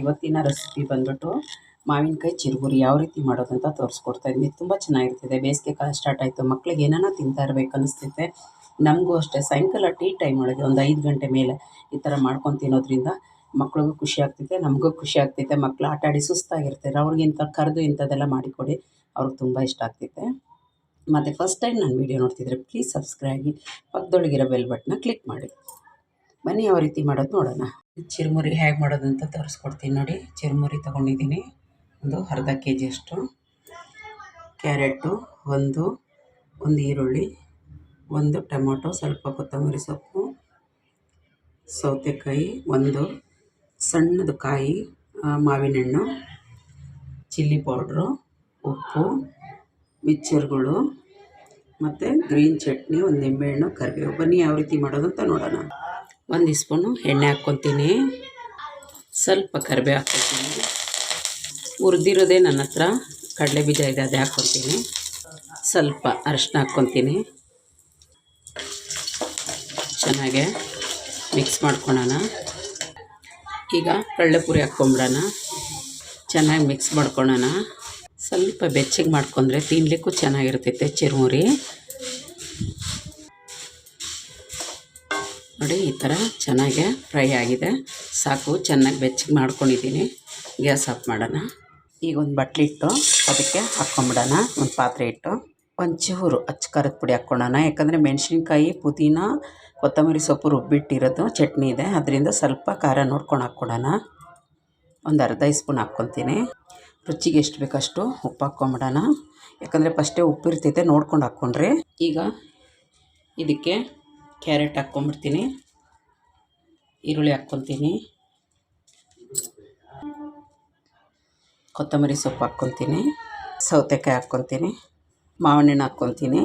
ಇವತ್ತಿನ ರೆಸಿಪಿ ಬಂದ್ಬಿಟ್ಟು ಮಾವಿನಕಾಯಿ ಚಿರುಗುರಿ ಯಾವ ರೀತಿ ಮಾಡೋದಂತ ತೋರಿಸ್ಕೊಡ್ತಾ ಇದ್ದೀನಿ. ತುಂಬ ಚೆನ್ನಾಗಿರ್ತಿದೆ. ಬೇಸಿಗೆ ಕಾಲ ಸ್ಟಾರ್ಟ್ ಆಯಿತು, ಮಕ್ಕಳಿಗೆ ಏನಾನ ತಿಂತಾ ಇರಬೇಕು ಅನ್ನಿಸ್ತೈತೆ. ನಮಗೂ ಅಷ್ಟೇ ಸಾಯಂಕಾಲ ಟೀ ಟೈಮ್ ಒಳಗೆ ಒಂದು 5 ಗಂಟೆ ಮೇಲೆ ಈ ಥರ ಮಾಡ್ಕೊಂಡು ತಿನ್ನೋದ್ರಿಂದ ಮಕ್ಳಿಗೂ ಖುಷಿ ಆಗ್ತೈತೆ, ನಮಗೂ ಖುಷಿ ಆಗ್ತೈತೆ. ಮಕ್ಕಳು ಆಟ ಆಡಿ ಸುಸ್ತಾಗಿರ್ತಾರೆ, ಅವ್ರಿಗೆ ಇಂಥ ಕರೆದು ಇಂಥದ್ದೆಲ್ಲ ಮಾಡಿಕೊಡಿ, ಅವ್ರಿಗೆ ತುಂಬ ಇಷ್ಟ ಆಗ್ತೈತೆ. ಮತ್ತು ಫಸ್ಟ್ ಟೈಮ್ ನಾನು ವೀಡಿಯೋ ನೋಡ್ತಿದ್ರೆ ಪ್ಲೀಸ್ ಸಬ್ಸ್ಕ್ರೈಬ್ ಆಗಿ, ಪಕ್ಕದೊಳಗಿರೋ ಬೆಲ್ ಬಟನ್ನ ಕ್ಲಿಕ್ ಮಾಡಿ. ಬನ್ನಿ ಯಾವ ರೀತಿ ಮಾಡೋದು ನೋಡೋಣ. ಚಿರುಮುರಿ ಹೇಗೆ ಮಾಡೋದು ಅಂತ ತೋರಿಸ್ಕೊಡ್ತೀನಿ ನೋಡಿ. ಚಿರುಮುರಿ ತೊಗೊಂಡಿದ್ದೀನಿ, ಒಂದು ಅರ್ಧ kg ಅಷ್ಟು. ಕ್ಯಾರೆಟು ಒಂದು ಈರುಳ್ಳಿ, ಒಂದು ಟೊಮೊಟೊ, ಸ್ವಲ್ಪ ಕೊತ್ತಂಬರಿ ಸೊಪ್ಪು, ಸೌತೆಕಾಯಿ ಒಂದು, ಸಣ್ಣದು ಕಾಯಿ, ಮಾವಿನ ಹಣ್ಣು, ಚಿಲ್ಲಿ ಪೌಡ್ರು, ಉಪ್ಪು, ಮಿಕ್ಚರ್ಗಳು ಮತ್ತು ಗ್ರೀನ್ ಚಟ್ನಿ, ಒಂದು ನಿಂಬೆಹಣ್ಣು, ಕರಿಬೇವು. ಬನ್ನಿ ಯಾವ ರೀತಿ ಮಾಡೋದು ಅಂತ ನೋಡೋಣ. 1 ಸ್ಪೂನು ಎಣ್ಣೆ ಹಾಕ್ಕೊತೀನಿ, ಸ್ವಲ್ಪ ಕರಿಬೇವು ಹಾಕ್ಕೊತೀನಿ. ಹುರಿದಿರೋದೇ ನನ್ನ ಹತ್ರ ಕಡಲೆ ಬೀಜ ಇದೆ, ಅದೇ ಹಾಕ್ಕೊತೀನಿ. ಸ್ವಲ್ಪ ಅರಿಶಿನ ಹಾಕ್ಕೊತೀನಿ. ಚೆನ್ನಾಗೆ ಮಿಕ್ಸ್ ಮಾಡ್ಕೊಳೋಣ. ಈಗ ಕಡಲೆಪುರಿ ಹಾಕ್ಕೊಂಬಿಡೋಣ, ಚೆನ್ನಾಗಿ ಮಿಕ್ಸ್ ಮಾಡ್ಕೊಳೋಣ. ಸ್ವಲ್ಪ ಬೆಚ್ಚಗೆ ಮಾಡ್ಕೊಂಡ್ರೆ ತಿನ್ನಲಿಕ್ಕೂ ಚೆನ್ನಾಗಿರ್ತೈತೆ ಚಿರುಮುರಿ. ನೋಡಿ ಈ ಥರ ಚೆನ್ನಾಗೆ ಫ್ರೈ ಆಗಿದೆ, ಸಾಕು. ಚೆನ್ನಾಗಿ ಬೆಚ್ಚಗೆ ಮಾಡ್ಕೊಂಡಿದ್ದೀನಿ. ಗ್ಯಾಸ್ ಆಫ್ ಮಾಡೋಣ. ಈಗ ಒಂದು ಬಟ್ಲು ಇಟ್ಟು ಅದಕ್ಕೆ ಹಾಕ್ಕೊಂಬಿಡೋಣ. ಒಂದು ಪಾತ್ರೆ ಇಟ್ಟು ಒಂಚೂರು ಅಚ್ಚ ಖಾರದ ಪುಡಿ ಹಾಕ್ಕೊಳ್ಳೋಣ. ಯಾಕಂದರೆ ಮೆಣಸಿನ್ಕಾಯಿ, ಪುದೀನ, ಕೊತ್ತಂಬರಿ ಸೊಪ್ಪು ರುಬ್ಬಿಟ್ಟಿರೋದು ಚಟ್ನಿ ಇದೆ, ಅದರಿಂದ ಸ್ವಲ್ಪ ಖಾರ ನೋಡ್ಕೊಂಡು ಹಾಕ್ಕೊಡೋಣ. ಒಂದು ಅರ್ಧ ಸ್ಪೂನ್ ಹಾಕ್ಕೊತೀನಿ. ರುಚಿಗೆ ಎಷ್ಟು ಬೇಕಷ್ಟು ಉಪ್ಪು ಹಾಕ್ಕೊಂಬಿಡೋಣ. ಯಾಕಂದರೆ ಫಸ್ಟೇ ಉಪ್ಪು ಇರ್ತೈತೆ, ನೋಡ್ಕೊಂಡು ಹಾಕ್ಕೊಂಡ್ರೆ. ಈಗ ಇದಕ್ಕೆ ಕ್ಯಾರೆಟ್ ಹಾಕ್ಕೊಂಬಿಡ್ತೀನಿ, ಈರುಳ್ಳಿ ಹಾಕ್ಕೊತೀನಿ, ಕೊತ್ತಂಬರಿ ಸೊಪ್ಪು ಹಾಕ್ಕೊತೀನಿ, ಸೌತೆಕಾಯಿ ಹಾಕ್ಕೊತೀನಿ, ಮಾವಿನ ಹಣ್ಣು ಹಾಕ್ಕೊತೀನಿ,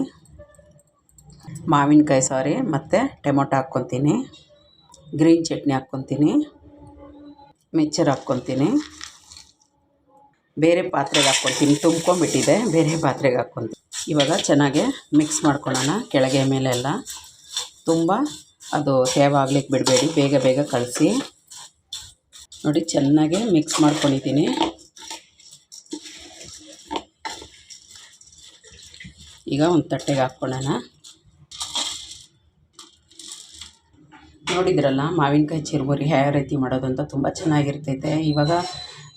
ಮತ್ತು ಟೊಮೊಟೊ ಹಾಕ್ಕೊತೀನಿ, ಗ್ರೀನ್ ಚಟ್ನಿ ಹಾಕ್ಕೊತೀನಿ, ಮಿಕ್ಚರ್ ಹಾಕ್ಕೊತೀನಿ. ಬೇರೆ ಪಾತ್ರೆಗೆ ಹಾಕ್ಕೊತೀನಿ, ತುಂಬ್ಕೊಂಡ್ಬಿಟ್ಟಿದೆ, ಬೇರೆ ಪಾತ್ರೆಗೆ ಹಾಕ್ಕೊತೀನಿ. ಇವಾಗ ಚೆನ್ನಾಗೆ ಮಿಕ್ಸ್ ಮಾಡ್ಕೊಳ್ಳೋಣ. ಕೆಳಗೆ ಮೇಲೆ ಎಲ್ಲ ತುಂಬ ಅದು ಸೇವಾಗ್ಲಿಕ್ಕೆ ಬಿಡಬೇಡಿ, ಬೇಗ ಬೇಗ ಕಳಿಸಿ. ನೋಡಿ ಚೆನ್ನಾಗೆ ಮಿಕ್ಸ್ ಮಾಡ್ಕೊಂಡಿದ್ದೀನಿ. ಈಗ ಒಂದು ತಟ್ಟೆಗೆ ಹಾಕ್ಕೊಳ್ಳೋಣ. ನೋಡಿದ್ರಲ್ಲ ಮಾವಿನಕಾಯಿ ಚಿರುಮುರಿ ಯಾವ ರೀತಿ ಮಾಡೋದು ಅಂತ, ತುಂಬ ಚೆನ್ನಾಗಿರ್ತೈತೆ. ಇವಾಗ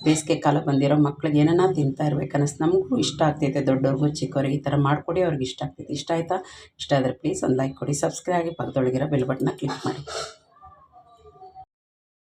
ಬೇಸಿಗೆ ಕಾಲ ಬಂದಿರೋ ಮಕ್ಳಿಗೆ ಏನಾನ ತಿಂತಾ ಇರ್ಬೇಕು ಅನ್ನಿಸ್ತು, ನಮಗೂ ಇಷ್ಟ ಆಗ್ತೈತೆ. ದೊಡ್ಡವ್ರಿಗೂ ಚಿಕ್ಕವ್ರಿಗೆ ಈ ಥರ ಮಾಡಿಕೊಡಿ, ಅವ್ರಿಗೆ ಇಷ್ಟ ಆಗ್ತೈತೆ. ಇಷ್ಟ ಆಯಿತಾ? ಇಷ್ಟ ಆದರೆ ಪ್ಲೀಸ್ ಒಂದು ಲೈಕ್ ಕೊಡಿ, ಸಬ್ಸ್ಕ್ರೈಬ್ ಆಗಿ, ಪಕ್ಕದೊಳಗಿರೋ ಬೆಲ್ ಬಟನ್ನ ಕ್ಲಿಕ್ ಮಾಡಿ.